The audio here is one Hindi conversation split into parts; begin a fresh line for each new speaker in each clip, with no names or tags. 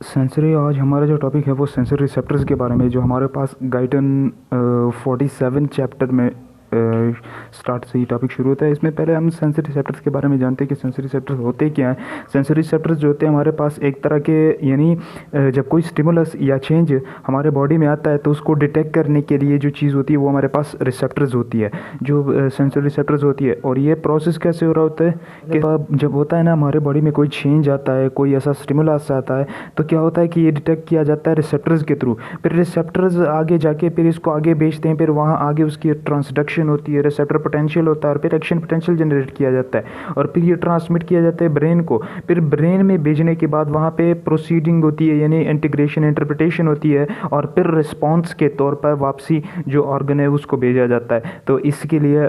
सेंसरी आज हमारा जो टॉपिक है वो सेंसरी रिसेप्टर्स के बारे में, जो हमारे पास गाइडन 47 चैप्टर में स्टार्ट से ही टॉपिक शुरू होता है। इसमें पहले हम सेंसरी रिसेप्टर्स के बारे में जानते हैं कि सेंसरी रिसेप्टर्स होते क्या हैं। सेंसरी रिसेप्टर्स जो होते हैं हमारे पास एक तरह के, यानी जब कोई स्टिमुलस या चेंज हमारे बॉडी में आता है तो उसको डिटेक्ट करने के लिए जो चीज़ होती है वो हमारे पास रिसेप्टर्स होती है, जो सेंसरी रिसेप्टर्स होती है। और ये प्रोसेस कैसे हो रहा होता है कि जब होता है ना हमारे बॉडी में कोई चेंज आता है, कोई ऐसा स्टिमुलस आता है, तो क्या होता है कि ये डिटेक्ट किया जाता है रिसेप्टर्स के थ्रू। फिर रिसेप्टर्स आगे जाके फिर इसको आगे भेजते हैं, फिर वहाँ आगे उसकी ट्रांसडक्शन होती है, रिसेप्टर पोटेंशियल होता है, और फिर एक्शन पोटेंशियल जनरेट किया जाता है, और फिर ये ट्रांसमिट किया जाता है ब्रेन को। फिर ब्रेन में भेजने के बाद वहाँ पे प्रोसीडिंग होती है, यानी इंटीग्रेशन इंटरप्रिटेशन होती है, और फिर रिस्पॉन्स के तौर पर वापसी जो ऑर्गन है उसको भेजा जाता है। तो इसके लिए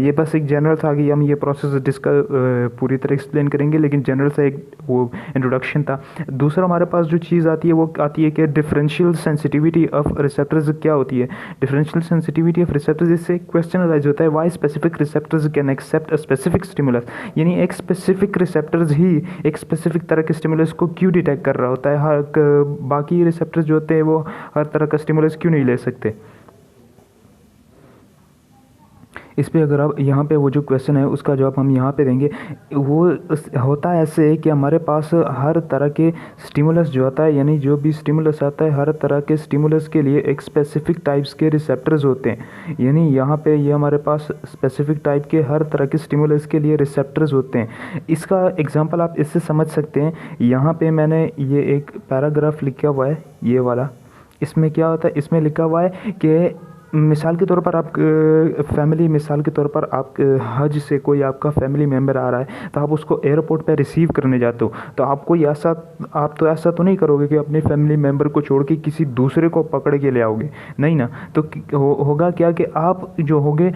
ये बस एक जनरल था कि हम ये प्रोसेस पूरी तरह एक्सप्लेन करेंगे, लेकिन जनरल सा एक वो इंट्रोडक्शन था। दूसरा हमारे पास जो चीज़ आती है वो आती है कि डिफरेंशियल सेंसिटिविटी ऑफ रिसेप्टर्स क्या होती है। डिफरेंशियल सेंसिटिविटी ऑफ रिसेप्टर्स, इससे क्वेश्चन अराइज होता है, why specific receptors can accept a specific stimulus, यानी एक स्पेसिफिक रिसेप्टर्स ही एक स्पेसिफिक तरह के स्टिमुलस को क्यों डिटेक्ट कर रहा होता है, बाकी रिसेप्टर्स जो होते हैं वो हर तरह का स्टिमुलस क्यों नहीं ले सकते। इस पे अगर आप यहाँ पे वो जो क्वेश्चन है उसका जवाब हम यहाँ पे देंगे। वो होता है ऐसे कि हमारे पास हर तरह के स्टिमुलस जो आता है, यानी जो भी स्टिमुलस आता है, हर तरह के स्टिमुलस के लिए एक स्पेसिफिक टाइप्स के रिसेप्टर्स होते हैं। यानी यहाँ पे ये हमारे पास स्पेसिफिक टाइप के हर तरह के स्टिमुलस के लिए रिसेप्टर्स होते हैं। इसका एग्जाम्पल आप इससे समझ सकते हैं। यहाँ पे मैंने ये एक पैराग्राफ लिखा हुआ है, ये वाला। इसमें क्या होता है, इसमें लिखा हुआ है कि मिसाल के तौर पर आप फैमिली, मिसाल के तौर पर आप हज से कोई आपका फैमिली मेम्बर आ रहा है, तो आप उसको एयरपोर्ट पर रिसीव करने जाते हो, तो आप कोई ऐसा, आप तो ऐसा तो नहीं करोगे कि अपने फैमिली मेम्बर को छोड़ के किसी दूसरे को पकड़ के ले आओगे, नहीं ना। तो होगा क्या कि आप जो होगे,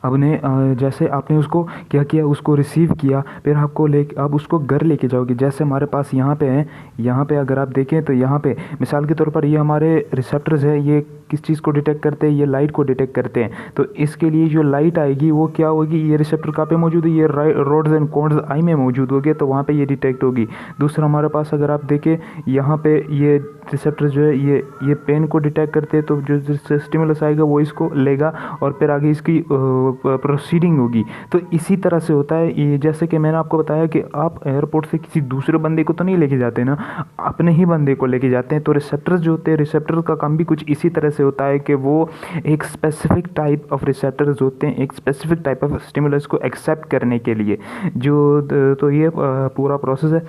आपने जैसे आपने उसको क्या किया, उसको रिसीव किया, फिर आप उसको घर लेके जाओगे। जैसे हमारे पास यहाँ पे है, यहाँ पे अगर आप देखें तो यहाँ पे मिसाल के तौर पर ये हमारे रिसेप्टर्स है, ये किस चीज़ को डिटेक्ट करते हैं, ये लाइट को डिटेक्ट करते हैं। तो इसके लिए जो लाइट आएगी वो क्या होगी, ये रिसेप्टर कहाँ पे मौजूद है, ये रोड्स एंड कोन्स आई में मौजूद होगी, तो वहाँ पे ये डिटेक्ट होगी। दूसरा हमारे पास अगर आप देखें यहाँ पे ये रिसेप्टर जो है ये पेन को डिटेक्ट करते हैं, तो जो स्टिमुलस आएगा वो इसको लेगा और फिर आगे इसकी प्रोसीडिंग होगी। तो इसी तरह से होता है ये, जैसे कि मैंने आपको बताया कि आप एयरपोर्ट से किसी दूसरे बंदे को तो नहीं लेके जाते ना, अपने ही बंदे को लेके जाते हैं। तो रिसेप्टर्स जो होते हैं, रिसेप्टर का काम भी कुछ इसी तरह से होता है कि वो एक स्पेसिफिक टाइप ऑफ रिसेप्टर्स होते हैं, एक स्पेसिफिक टाइप ऑफ स्टिमुलस को एक्सेप्ट करने के लिए जो, तो ये पूरा प्रोसेस है।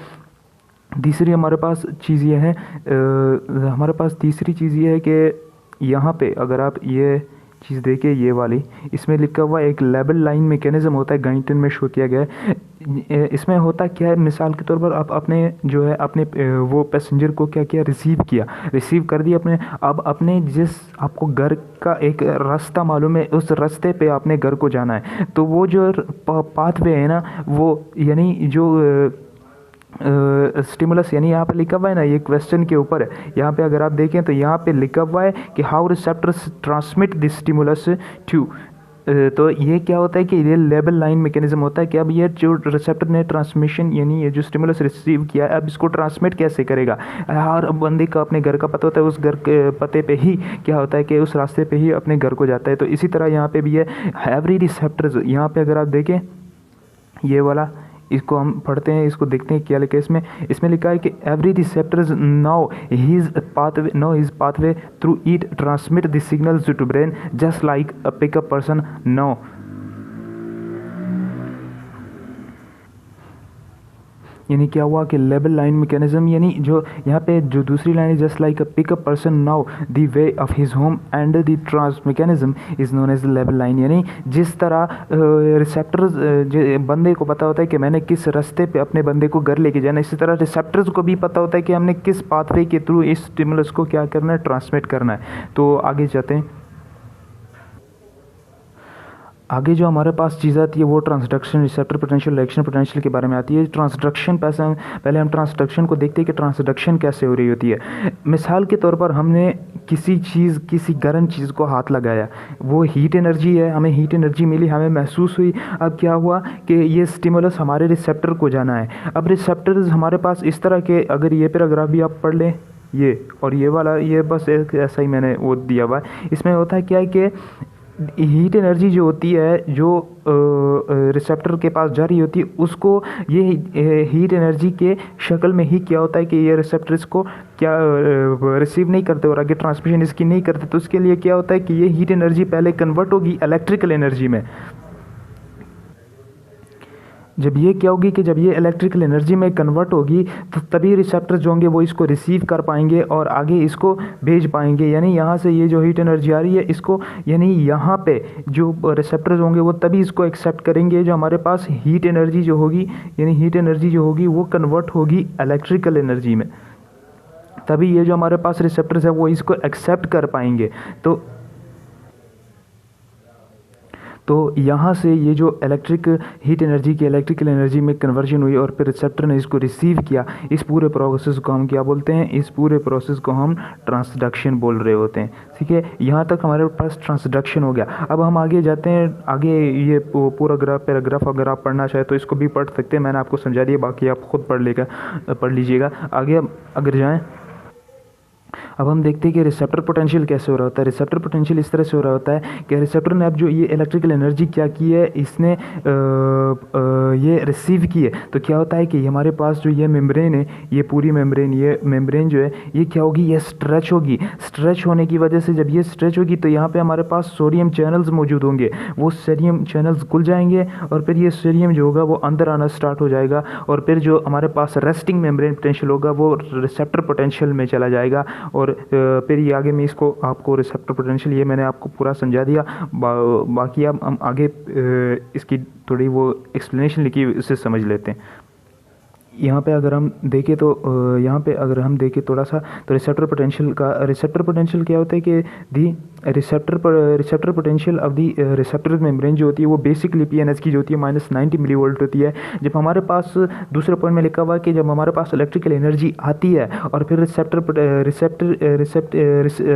तीसरी हमारे पास चीज़ ये है, हमारे पास तीसरी चीज़ ये है कि यहाँ पे अगर आप ये चीज़ देखें, ये वाली, इसमें लिखा हुआ एक लेबल लाइन मैकेनिज्म होता है, गाइटन में शो किया गया है। इसमें होता क्या है, मिसाल के तौर पर आप अपने जो है अपने वो पैसेंजर को क्या किया, रिसीव कर दिया अपने। अब अपने जिस आपको घर का एक रास्ता मालूम है, उस रास्ते पे आपने घर को जाना है, तो वो जो पाथवे है ना, वो यानी जो स्टिमुलस, यानी यहाँ पे लिखा हुआ है ना, ये क्वेश्चन के ऊपर है, यहाँ पे अगर आप देखें तो यहाँ पे लिखा हुआ है कि how receptors transmit this stimulus to. तो ये क्या होता है कि ये लेबल लाइन मैकेनिज्म होता है कि अब ये जो रिसेप्टर ने ट्रांसमिशन, यानी ये जो स्टिमुलस रिसीव किया है, अब इसको ट्रांसमिट कैसे करेगा। हर बंदे का अपने घर का पता होता है, उस घर के पते पे ही क्या होता है कि उस रास्ते पे ही अपने घर को जाता है। तो इसी तरह यहाँ पे भी है, एवरी रिसेप्टर्स, यहाँ पे अगर आप देखें ये वाला, इसको हम पढ़ते हैं, इसको देखते हैं क्या लिखा है इसमें लिखा है कि every receptors now his pathway through it transmit the signals to brain just like a pickup person now. यानी क्या हुआ कि लेबल लाइन मैकेनिज्म, यानी जो यहाँ पे जो दूसरी लाइन है, just like a pickup person now the way of his home and the trans mechanism is known as the label line. यानी जिस तरह रिसेप्टर्स बंदे को पता होता है कि मैंने किस रास्ते पे अपने बंदे को घर लेके जाना है, इसी तरह रिसेप्टर्स को भी पता होता है कि हमने किस पाथवे के थ्रू इस स्टिमुलस को क्या करना है, ट्रांसमिट करना है। तो आगे जाते हैं। आगे जो हमारे पास चीज़ आती है वो transduction, receptor potential, reaction potential के बारे में आती है। ट्रांसडक्शन पहले हम ट्रांसडक्शन को देखते हैं कि ट्रांसडक्शन कैसे हो रही होती है। मिसाल के तौर पर हमने किसी गर्म चीज़ को हाथ लगाया, वो हीट एनर्जी है, हमें हीट एनर्जी मिली, हमें महसूस हुई। अब क्या हुआ कि ये स्टिमुलस हमारे रिसेप्टर को जाना है। अब रिसेप्टर्स हमारे पास इस तरह के, अगर ये पैराग्राफ भी आप पढ़ लें, ये और ये वाला, ये बस एक ऐसा ही मैंने वो दिया हुआ है। इसमें होता है क्या है कि हीट एनर्जी जो होती है, जो रिसेप्टर के पास जा रही होती है, उसको ये हीट एनर्जी के शक्ल में ही क्या होता है कि ये रिसेप्टर्स को क्या रिसीव नहीं करते और आगे ट्रांसमिशन इसकी नहीं करते। तो उसके लिए क्या होता है कि ये हीट एनर्जी पहले कन्वर्ट होगी इलेक्ट्रिकल एनर्जी में। जब ये क्या होगी कि जब ये इलेक्ट्रिकल एनर्जी में कन्वर्ट होगी तो तभी रिसेप्टर जो होंगे वो इसको रिसीव कर पाएंगे और आगे इसको भेज पाएंगे। यानी यहाँ से ये जो हीट एनर्जी आ रही है इसको, यानी यहाँ पे जो रिसेप्टर्स होंगे वो तभी इसको एक्सेप्ट करेंगे जो हमारे पास हीट एनर्जी जो होगी, यानी हीट एनर्जी जो होगी वो कन्वर्ट होगी इलेक्ट्रिकल एनर्जी में, तभी ये जो हमारे पास रिसेप्टर्स है वो इसको एक्सेप्ट कर पाएंगे। तो यहाँ से ये जो हीट एनर्जी की इलेक्ट्रिकल एनर्जी में कन्वर्जन हुई और फिर रिसेप्टर ने इसको रिसीव किया, इस पूरे प्रोसेस को हम क्या बोलते हैं? इस पूरे प्रोसेस को हम ट्रांसडक्शन बोल रहे होते हैं। ठीक है, यहाँ तक हमारे पास ट्रांसडक्शन हो गया। अब हम आगे जाते हैं, आगे ये पूरा पैराग्राफ अगर आप पढ़ना चाहें तो इसको भी पढ़ सकते हैं, मैंने आपको समझा दिया, बाकी आप खुद पढ़ लीजिएगा। आगे अगर जाएँ, अब हम देखते हैं कि रिसेप्टर पोटेंशियल कैसे हो रहा होता है। रिसेप्टर पोटेंशियल इस तरह से हो रहा होता है कि रिसेप्टर ने अब जो ये इलेक्ट्रिकल एनर्जी क्या की है, इसने ये रिसीव की है। तो क्या होता है कि हमारे पास जो ये मेम्ब्रेन है, ये पूरी मेम्ब्रेन, ये मेम्ब्रेन जो है ये क्या होगी? ये स्ट्रेच होगी। स्ट्रेच होने की वजह से जब ये स्ट्रेच होगी तो यहाँ पे हमारे पास सोडियम चैनल्स मौजूद होंगे, वो सोडियम चैनल्स खुल जाएंगे और फिर ये सोडियम जो होगा वो अंदर आना स्टार्ट हो जाएगा और फिर जो हमारे पास रेस्टिंग मेम्ब्रेन पोटेंशियल होगा वो रिसेप्टर पोटेंशियल में चला जाएगा। और फिर ये आगे मैं इसको आपको रिसेप्टर पोटेंशियल ये मैंने आपको पूरा समझा दिया। बाकी अब हम आगे इसकी थोड़ी वो एक्सप्लेनेशन लिखी उससे समझ लेते हैं। यहाँ पे अगर हम देखें तो यहाँ पे अगर हम देखें थोड़ा सा, तो रिसेप्टर पोटेंशियल क्या होता है कि the receptor potential of the receptor membrane जो होती है वो बेसिकली पीएनएस की जो होती है -90 मिलीवोल्ट होती है। जब हमारे पास दूसरे पॉइंट में लिखा हुआ है कि जब हमारे पास इलेक्ट्रिकल एनर्जी आती है और फिर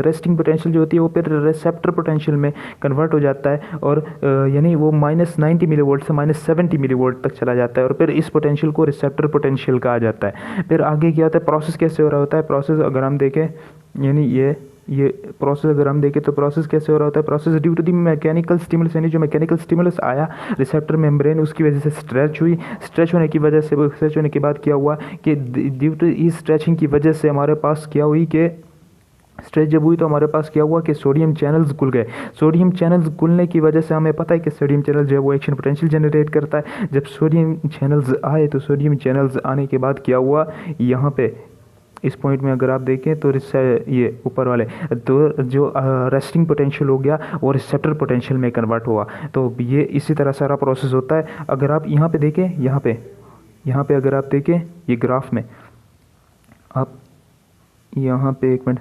रेस्टिंग पोटेंशियल जो होती है वो फिर रिसेप्टर पोटेंशियल में कन्वर्ट हो जाता है और यानी वो -90 मिलीवोल्ट से -70 मिलीवोल्ट तक चला जाता है और फिर इस पोटेंशियल को रिसेप्टर पोटेंशियल कहा जाता है। फिर आगे क्या होता है, प्रोसेस कैसे हो रहा होता है? प्रोसेस अगर हम देखें, यानी ये प्रोसेस अगर हम देखें तो प्रोसेस कैसे हो रहा होता है? Process due to the mechanical stimulus, यानी जो मैकेनिकल स्टिमुलस आया रिसेप्टर मेम्ब्रेन उसकी वजह से स्ट्रेच हुई। स्ट्रेच होने के बाद क्या हुआ कि ड्यू टू इस स्ट्रेचिंग की वजह से हमारे पास क्या हुई कि स्ट्रेच जब हुई तो हमारे पास क्या हुआ कि सोडियम चैनल्स खुल गए। सोडियम चैनल्स खुलने की वजह से हमें पता है कि सोडियम चैनल जो है वो एक्शन पोटेंशियल जनरेट करता है। जब सोडियम चैनल्स आए तो सोडियम चैनल्स आने के बाद क्या हुआ, यहाँ पे इस पॉइंट में अगर आप देखें तो ये ऊपर वाले तो जो रेस्टिंग पोटेंशियल हो गया वो रिसेप्टर पोटेंशियल में कन्वर्ट हुआ। तो ये इसी तरह सारा प्रोसेस होता है। अगर आप यहाँ पे देखें, यहाँ पे अगर आप देखें ये ग्राफ में, आप यहाँ पे एक मिनट,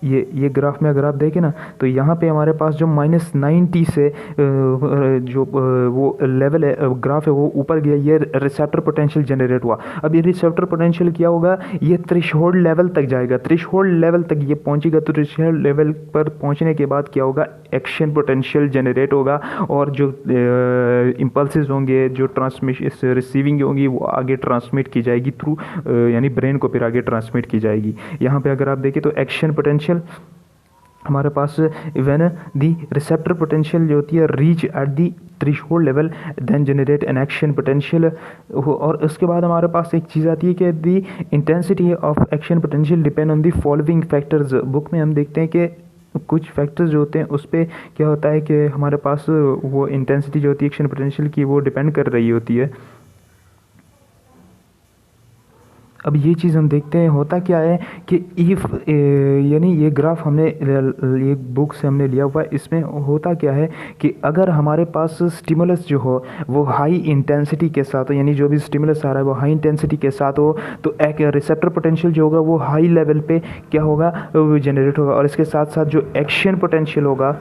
ये ग्राफ में अगर आप देखें ना तो यहाँ पे हमारे पास जो -90 से जो वो लेवल है, ग्राफ है वो ऊपर गया, ये रिसेप्टर पोटेंशियल जनरेट हुआ। अब ये रिसेप्टर पोटेंशियल क्या होगा, ये थ्रेशोल्ड लेवल तक जाएगा, थ्रेशोल्ड लेवल तक ये पहुँचेगा। तो थ्रेशोल्ड लेवल पर पहुँचने के बाद क्या होगा, एक्शन पोटेंशियल जनरेट होगा और जो इम्पल्सेस होंगे, जो ट्रांसमिशन रिसीविंग होंगी वो आगे ट्रांसमिट की जाएगी थ्रू, यानी ब्रेन को फिर आगे ट्रांसमिट की जाएगी। यहाँ पे अगर आप देखें तो एक्शन पोटेंशियल हमारे पास व्हेन दी रिसेप्टर पोटेंशियल जो होती है reach at the threshold level then generate an action potential. और उसके बाद हमारे पास एक चीज़ आती है कि the intensity of action potential depend on the following factors. Book में हम देखते हैं कि कुछ फैक्टर्स जो होते हैं उस पर क्या होता है कि हमारे पास वो इंटेंसिटी जो होती है एक्शन पोटेंशियल की वो डिपेंड कर रही होती है। अब ये चीज़ हम देखते हैं होता क्या है कि इफ़ यानी ये ग्राफ हमने एक बुक से हमने लिया हुआ है, इसमें होता क्या है कि अगर हमारे पास स्टिमुलस जो हो वो हाई इंटेंसिटी के साथ हो, यानी जो भी स्टिमुलस आ रहा है वो हाई इंटेंसिटी के साथ हो, तो एक रिसेप्टर पोटेंशियल जो होगा वो हाई लेवल पे क्या होगा, वो जनरेट होगा। और इसके साथ साथ जो एक्शन पोटेंशियल होगा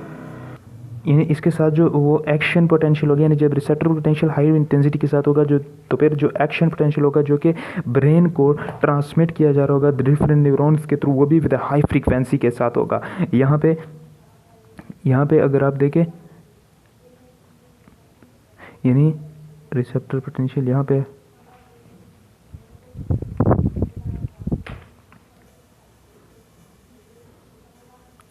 यानी इसके साथ जो वो एक्शन पोटेंशियल होगा, यानी जब रिसेप्टर पोटेंशियल हाई इंटेंसिटी के साथ होगा जो, तो फिर जो एक्शन पोटेंशियल होगा जो कि ब्रेन को ट्रांसमिट किया जा रहा होगा डिफरेंट न्यूरॉन्स के थ्रू, वो भी विद हाई फ्रीक्वेंसी के साथ होगा। यहाँ पे अगर आप देखें, यानी रिसेप्टर पोटेंशियल यहाँ पे,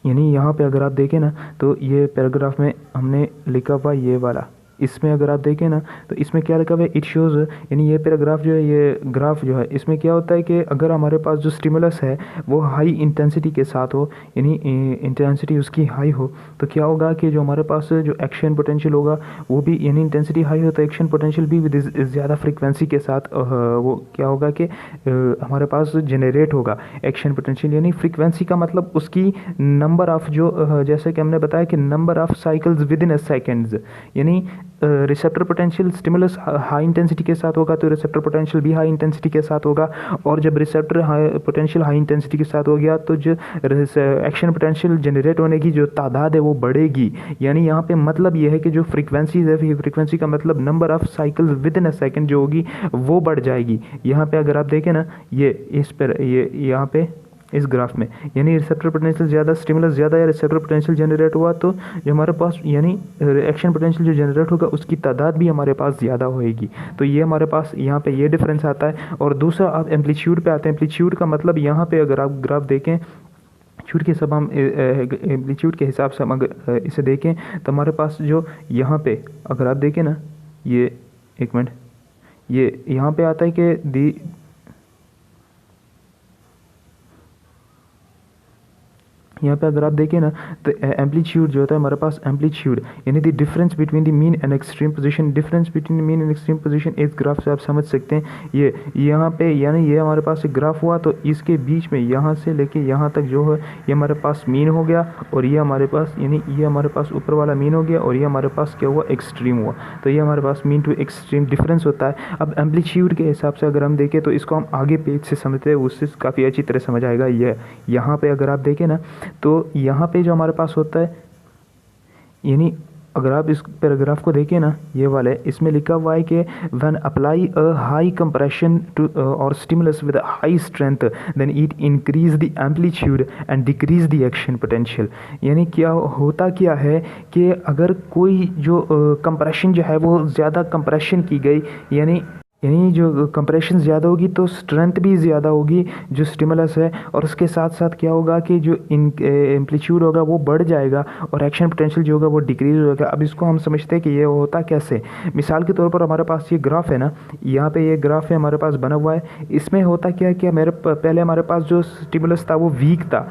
यानी यहाँ पे अगर आप देखें ना, तो ये पैराग्राफ में हमने लिखा हुआ ये वाला, इसमें अगर आप देखें ना तो इसमें क्या लिखा हुआ है, इट शोज़, यानी ये पैराग्राफ जो है, ये ग्राफ जो है, इसमें क्या होता है कि अगर हमारे पास जो स्टिमुलस है वो हाई इंटेंसिटी के साथ हो, यानी इंटेंसिटी उसकी हाई हो, तो क्या होगा कि जो हमारे पास जो एक्शन पोटेंशियल होगा वो भी, यानी इंटेंसिटी हाई हो तो एक्शन पोटेंशियल भी विद ज़्यादा फ्रीक्वेंसी के साथ वो क्या होगा कि हमारे पास जनरेट होगा एक्शन पोटेंशियल। यानी फ्रीक्वेंसी का मतलब उसकी नंबर ऑफ जो, जैसे कि हमने बताया कि number of cycles within a seconds, यानी receptor potential stimulus high intensity के साथ होगा तो रिसेप्टर पोटेंशियल भी हाई इंटेंसिटी के साथ होगा, और जब रिसेप्टर पोटेंशियल हाई इंटेंसिटी के साथ हो गया तो जो एक्शन पोटेंशियल जनरेट होने की जो तादाद है वो बढ़ेगी। यानी यहाँ पे मतलब ये है कि जो फ्रीक्वेंसीज है, फ्रीक्वेंसी का मतलब number of cycles within a second जो होगी वो बढ़ जाएगी। यहाँ पे अगर आप देखें ना, ये इस पर, ये यहाँ पे इस ग्राफ में, यानी रिसेप्टर पोटेंशियल ज़्यादा, स्टिमुलस ज़्यादा या रिसेप्टर पोटेंशियल जनरेट हुआ तो जो हमारे पास, यानी एक्शन पोटेंशियल जो जनरेट होगा उसकी तादाद भी हमारे पास ज़्यादा होएगी। तो ये हमारे पास यहाँ पे ये डिफरेंस आता है। और दूसरा आप एम्पलीट्यूड पे आते हैं। एम्पलीट्यूड का मतलब यहाँ पे अगर आप ग्राफ देखें, एम्पलीट्यूड के सब हम एम्पलीट्यूड के हिसाब से हम अगर इसे देखें तो हमारे पास जो यहाँ पे अगर आप देखें ना, ये एक मिनट, ये यहाँ पे आता है कि यहाँ पे अगर आप देखें ना तो एम्पलीट्यूड जो होता है हमारे पास, एम्पलीट्यूड यानी the difference between the mean and extreme position, difference between mean and extreme position इस ग्राफ से आप समझ सकते हैं। ये यहाँ पे, यानी ये हमारे पास एक ग्राफ हुआ तो इसके बीच में यहाँ से लेके यहाँ तक जो है ये हमारे पास मीन हो गया, और ये हमारे पास, यानी ये हमारे पास ऊपर वाला मीन हो गया, और ये हमारे पास क्या हुआ, एक्सट्रीम हुआ। तो ये हमारे पास मीन टू एक्सट्रीम डिफरेंस होता है। अब एम्पलीट्यूड के हिसाब से अगर हम देखें तो इसको हम आगे पेज से समझते हैं, उससे काफ़ी अच्छी तरह समझ आएगा। ये यहाँ पे अगर आप देखें ना तो यहाँ पे जो हमारे पास होता है, यानी अगर आप इस पैराग्राफ को देखें ना, ये वाले, इसमें लिखा हुआ है कि when apply a high compression to और stimulus with high strength then it increase the amplitude and decrease the action potential. यानी क्या होता क्या है कि अगर कोई जो कंप्रेशन जो है वो ज़्यादा कंप्रेशन की गई, यानी जो कंप्रेशन ज़्यादा होगी तो स्ट्रेंथ भी ज़्यादा होगी जो स्टिमुलस है, और उसके साथ साथ क्या होगा कि जो एम्पलीट्यूड होगा वो बढ़ जाएगा और एक्शन पोटेंशियल जो होगा वो डिक्रीज होगा। अब इसको हम समझते हैं कि ये होता कैसे। मिसाल के तौर पर हमारे पास ये ग्राफ है ना, यहाँ पे ये ग्राफ है हमारे पास बना हुआ है। इसमें होता क्या है कि पहले हमारे पास जो स्टिमुलस था वो वीक था,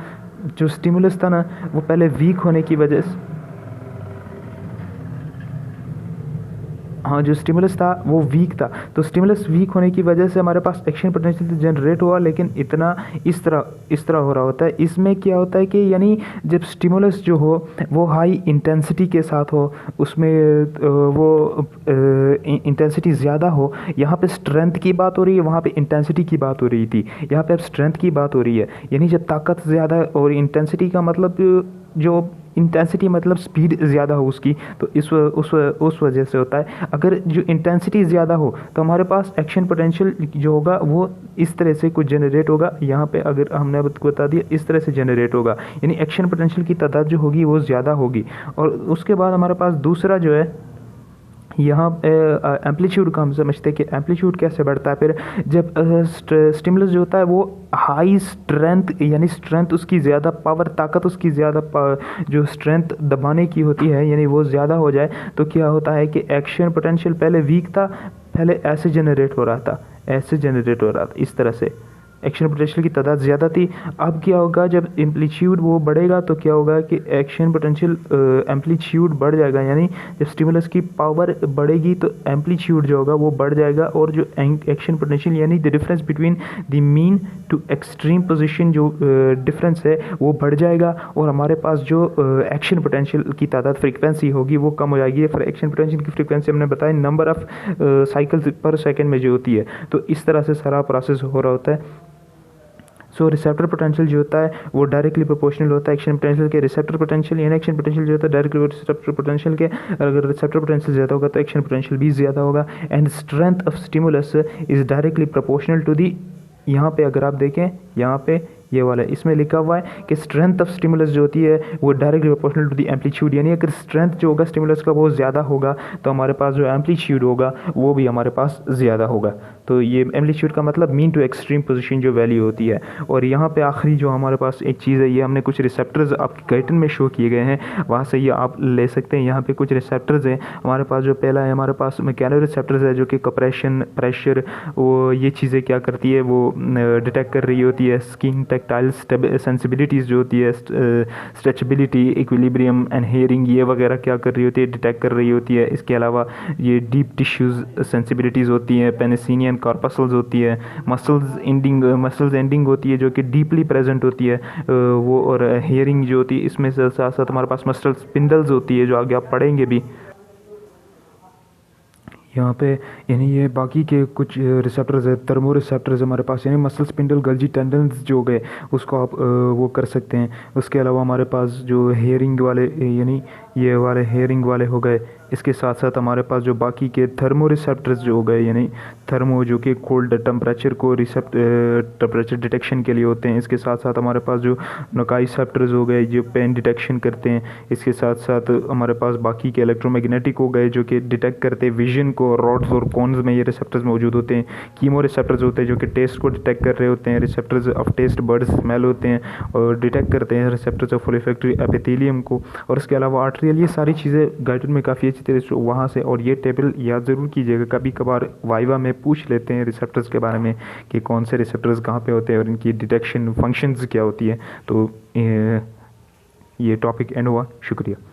जो स्टिमुलस था ना वो पहले वीक होने की वजह से, हाँ, जो स्टिमुलस था वो वीक था, तो स्टिमुलस वीक होने की वजह से हमारे पास एक्शन पोटेंशियल जनरेट हुआ, लेकिन इतना इस तरह हो रहा होता है। इसमें क्या होता है कि यानी जब स्टिमुलस जो हो वो हाई इंटेंसिटी के साथ हो, उसमें वो इंटेंसिटी ज़्यादा हो, यहाँ पे स्ट्रेंथ की बात हो रही है, वहाँ पे इंटेंसिटी की बात हो रही थी, यहाँ पे अब स्ट्रेंथ की बात हो रही है। यानी जब ताकत ज़्यादा और इंटेंसिटी का मतलब जो इंटेंसिटी मतलब स्पीड ज़्यादा हो उसकी, तो उस वजह से होता है। अगर जो इंटेंसिटी ज़्यादा हो तो हमारे पास एक्शन पोटेंशियल जो होगा वो इस तरह से कुछ जनरेट होगा। यहाँ पे अगर हमने अब बता दिया इस तरह से जनरेट होगा, यानी एक्शन पोटेंशियल की तादाद जो होगी वो ज़्यादा होगी। और उसके बाद हमारे पास दूसरा जो है यहाँ एम्पलीट्यूड का हम समझते हैं कि एम्पलीट्यूड कैसे बढ़ता है। फिर जब स्टिमुलस जो होता है वो हाई स्ट्रेंथ, यानी स्ट्रेंथ उसकी ज़्यादा, पावर ताकत उसकी ज़्यादा, जो स्ट्रेंथ दबाने की होती है यानी वो ज़्यादा हो जाए, तो क्या होता है कि एक्शन पोटेंशियल पहले वीक था, पहले ऐसे जनरेट हो रहा था, इस तरह से एक्शन पोटेंशियल की तादाद ज़्यादा थी। अब क्या होगा जब एम्पलीट्यूड वो बढ़ेगा तो क्या होगा कि एक्शन पोटेंशियल एम्पलीट्यूड बढ़ जाएगा, यानी जब स्टिमुलस की पावर बढ़ेगी तो एम्पलीट्यूड जो होगा वो बढ़ जाएगा, और जो एक्शन पोटेंशियल यानी the difference between the mean to extreme position जो डिफरेंस है वो बढ़ जाएगा, और हमारे पास जो एक्शन पोटेंशियल की तादाद फ्रीक्वेंसी होगी वो कम हो जाएगी। फिर एक्शन पोटेंशियल की फ्रीक्वेंसी हमने बताया नंबर ऑफ साइकिल्स पर सेकेंड में जो होती है। तो इस तरह से सारा प्रोसेस हो रहा होता है। सो रिसेप्टर पोटेंशियल जो होता है वो डायरेक्टली प्रोपोर्शनल होता है एक्शन पोटेंशियल के। रिसेप्टर पोटेंशियल यानी एक्शन पोटेंशियल जो होता है डायरेक्टली रिसेप्टर पोटेंशियल के। अगर रिसेप्टर पोटेंशियल ज़्यादा होगा तो एक्शन पोटेंशियल भी ज़्यादा होगा। And strength of stimulus is directly proportional to the, यहाँ पे अगर आप देखें यहाँ पे ये वाला इसमें लिखा हुआ है कि स्ट्रेंथ ऑफ स्टिमुलस जो होती है वो directly proportional to the amplitude, यानी अगर स्ट्रेंथ जो होगा स्टिमुलस का वो ज़्यादा होगा तो हमारे पास जो एम्पलीट्यूड होगा वो भी हमारे पास ज़्यादा होगा। तो ये एम्पलीट्यूड का मतलब मीन टू एक्सट्रीम पोजीशन जो वैल्यू होती है। और यहाँ पे आखिरी जो हमारे पास एक चीज़ है, ये हमने कुछ रिसेप्टर्स आपके गाइटन में शो किए गए हैं, वहाँ से ये आप ले सकते हैं। यहाँ पे कुछ रिसेप्टर्स हैं हमारे पास। जो पहला है हमारे पास मैकेनो रिसेप्टर्स है जो कि कंप्रेशन, प्रेशर, वो ये चीज़ें क्या करती है वो डिटेक्ट कर रही होती है। स्किन टैक्टाइल सेंसिबिलिटीज़ जो होती है, स्ट्रेचबिलिटी, इक्विलिब्रियम एंड हेयरिंग, ये वगैरह क्या कर रही होती है, डिटेक्ट कर रही होती है। इसके अलावा ये डीप टिश्यूज़ सेंसिबिलिटीज़ होती हैं, पेनिसिलियन कॉर्पसल्स होती है, मसल्स एंडिंग होती है जो कि डीपली प्रेजेंट होती है वो, और हेयरिंग जो होती है इसमें से साथ साथ हमारे पास मसल स्पिंडल्स होती है जो आगे आप पढ़ेंगे भी यहाँ पे। यानी ये बाकी के कुछ रिसेप्टर्स है, थर्मो रिसेप्टर्स हमारे पास, यानी मसल स्पिंडल गल्जी टेंडन्स जो हो गए उसको आप वो कर सकते हैं। उसके अलावा हमारे पास जो हेयरिंग वाले, यानी ये वाले हेयरिंग वाले हो गए। इसके साथ साथ हमारे पास जो बाकी के थर्मो रिसेप्टर्स जो हो गए, यानी थर्मो जो कि कोल्ड टेम्परेचर को टेम्परेचर डिटेक्शन के लिए होते हैं। इसके साथ साथ हमारे पास जो नोकाई रिसेप्टर्स हो गए जो पेन डिटेक्शन करते हैं। इसके साथ साथ हमारे पास बाकी के इलेक्ट्रोमैग्नेटिक हो गए जो कि डिटेक्ट करते हैं विजन को। रॉड्स और कोन्स में ये रिसेप्टर्स मौजूद होते हैं। कीमो रिसेप्टर्स होते हैं जो कि टेस्ट को डिटेक्ट कर रहे होते हैं। Receptors of taste buds smell होते हैं और डिटेक्ट करते हैं रिसेप्टर्स ऑफ ओल्फैक्टरी एपिथेलियम को। और इसके अलावा आर्टरियल, ये सारी चीज़ें गाइडन में काफ़ी अच्छी तरह से वहाँ से। और ये टेबल याद ज़रूर कीजिएगा, कभी कभार वाइवा में पूछ लेते हैं रिसेप्टर्स के बारे में कि कौन से रिसेप्टर्स कहाँ पे होते हैं और इनकी डिटेक्शन फंक्शंस क्या होती है। तो ये टॉपिक एंड हुआ। शुक्रिया।